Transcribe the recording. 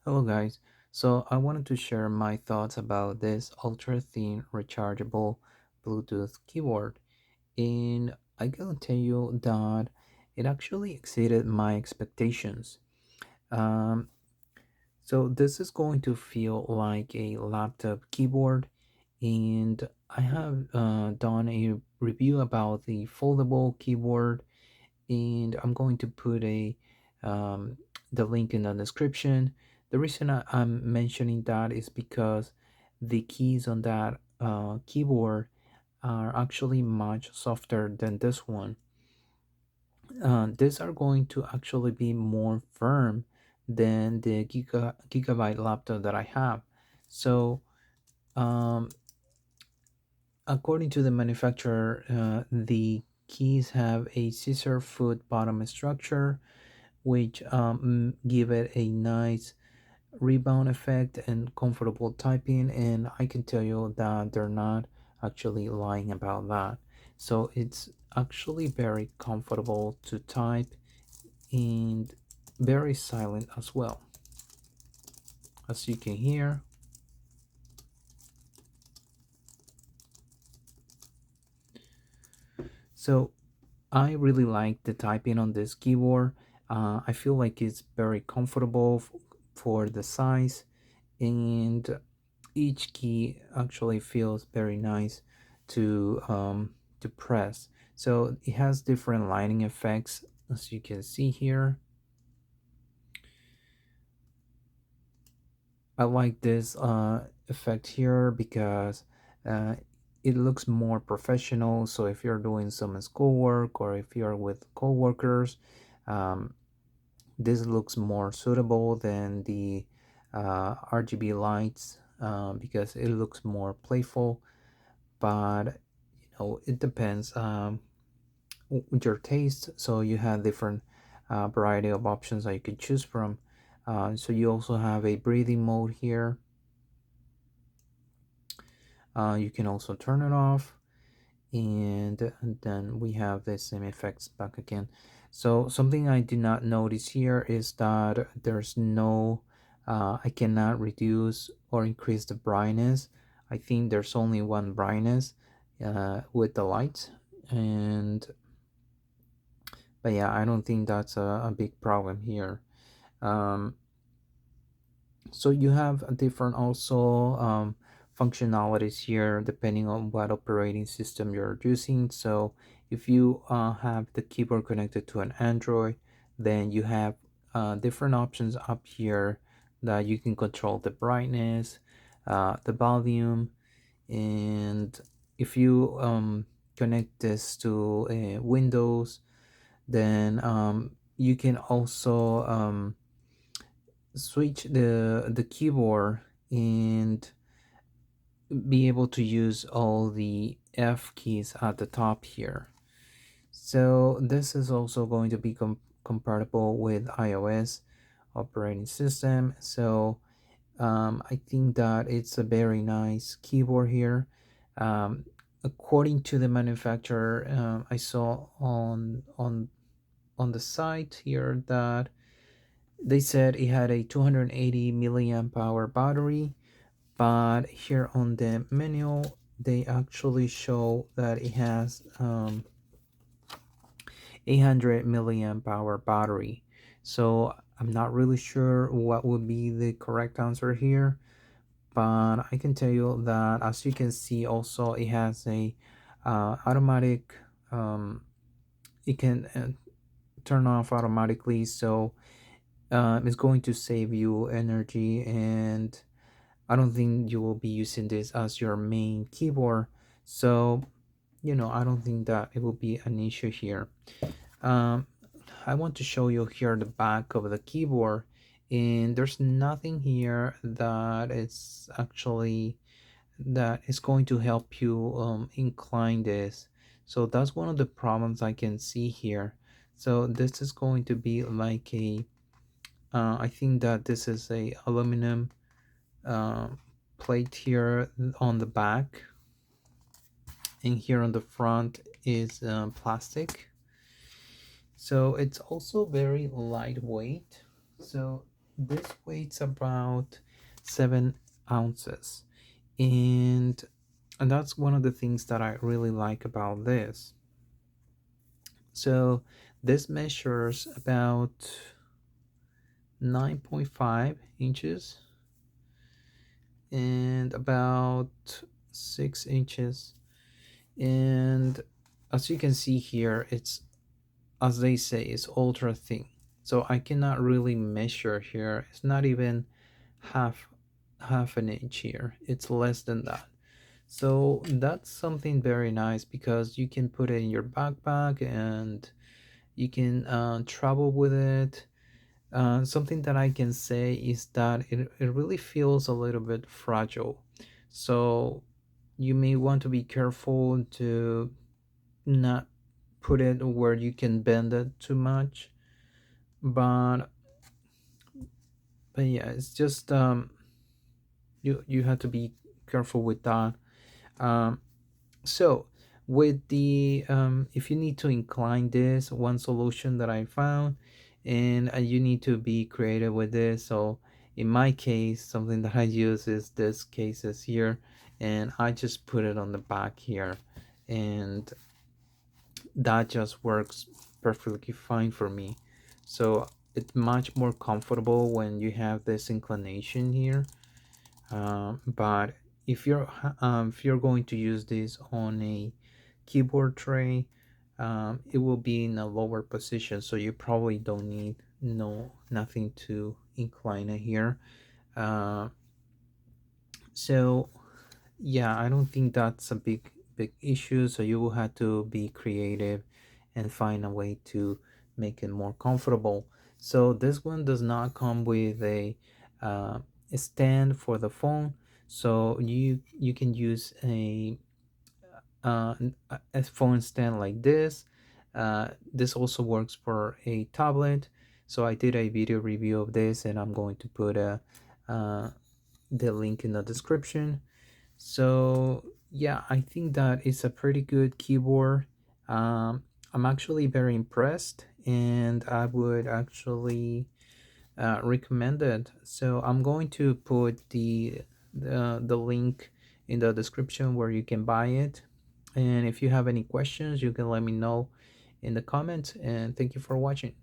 Hello guys. So I wanted to share my thoughts about this ultra thin rechargeable Bluetooth keyboard. And I can tell you that it actually exceeded my expectations. Um, so this is going to feel like a laptop keyboard, and I have done a review about the foldable keyboard, and I'm going to put a um, the link in the description. The reason I'm mentioning that is because the keys on that keyboard are actually much softer than this one. These are going to actually be more firm than the gigabyte laptop that I have. So um, according to the manufacturer, the keys have a scissor foot bottom structure which give it a nice rebound effect and comfortable typing. And I can tell you that they're not actually lying about that. So it's actually very comfortable to type and very silent as well. As you can hear, so I really like the typing on this keyboard. I feel like it's very comfortable for the size, and each key actually feels very nice to press. So it has different lighting effects, as you can see here. I like this effect here because uh, it looks more professional. So if you're doing some schoolwork or if you're with coworkers, um, this looks more suitable than the RGB lights because it looks more playful. But it depends with your taste. So you have different variety of options that you can choose from. So you also have a breathing mode here. You can also turn it off, and then we have the same effects back again. So something I did not notice here is that there's no I cannot reduce or increase the brightness. I think there's only one brightness with the light. And but yeah, I don't think that's a big problem here. um, so you have a different also functionalities here depending on what operating system you're using. So if you have the keyboard connected to an Android, then you have different options up here that you can control the brightness, the volume, and if you connect this to Windows, then you can also switch the keyboard and be able to use all the F keys at the top here. So this is also going to be compatible with iOS operating system. So I think that it's a very nice keyboard here. According to the manufacturer, I saw on the site here that they said it had a 280 milliamp hour battery, but here on the menu they actually show that it has 800 milliamp hour battery. So I'm not really sure what would be the correct answer here, but I can tell you that as you can see also it has a automatic it can turn off automatically. So it's going to save you energy, and I don't think you will be using this as your main keyboard. So I don't think that it will be an issue here. um, I want to show you here the back of the keyboard, and there's nothing here that is going to help you incline this. So that's one of the problems I can see here. So this is going to be like a I think that this is a aluminum uh, plate here on the back, and here on the front is plastic. So it's also very lightweight. So this weighs about 7 ounces, and that's one of the things that I really like about this. So this measures about 9.5 inches and about 6 inches. And as you can see here, it's, as they say, it's ultra thin. So I cannot really measure here. It's not even half half an inch here. It's less than that. So that's something very nice because you can put it in your backpack and you can travel with it. Something that I can say is that it really feels a little bit fragile. So you may want to be careful to not put it where you can bend it too much. But yeah, it's just you have to be careful with that. Um, So with the if you need to incline this, one solution that I found, and you need to be creative with this. So in my case, something that I use is this cases here, and I just put it on the back here, and that just works perfectly fine for me. So it's much more comfortable when you have this inclination here. But if you're going to use this on a keyboard tray, it will be in a lower position, so you probably don't need nothing to incline it here. Uh, so yeah, I don't think that's a big issue. So you will have to be creative and find a way to make it more comfortable. So this one does not come with a stand for the phone. So you can use a phone stand like this. This also works for a tablet. So I did a video review of this, and I'm going to put uh, the link in the description. So yeah, I think that it's a pretty good keyboard. I'm actually very impressed, and I would actually recommend it. So I'm going to put the link in the description where you can buy it. And if you have any questions, you can let me know in the comments. And thank you for watching.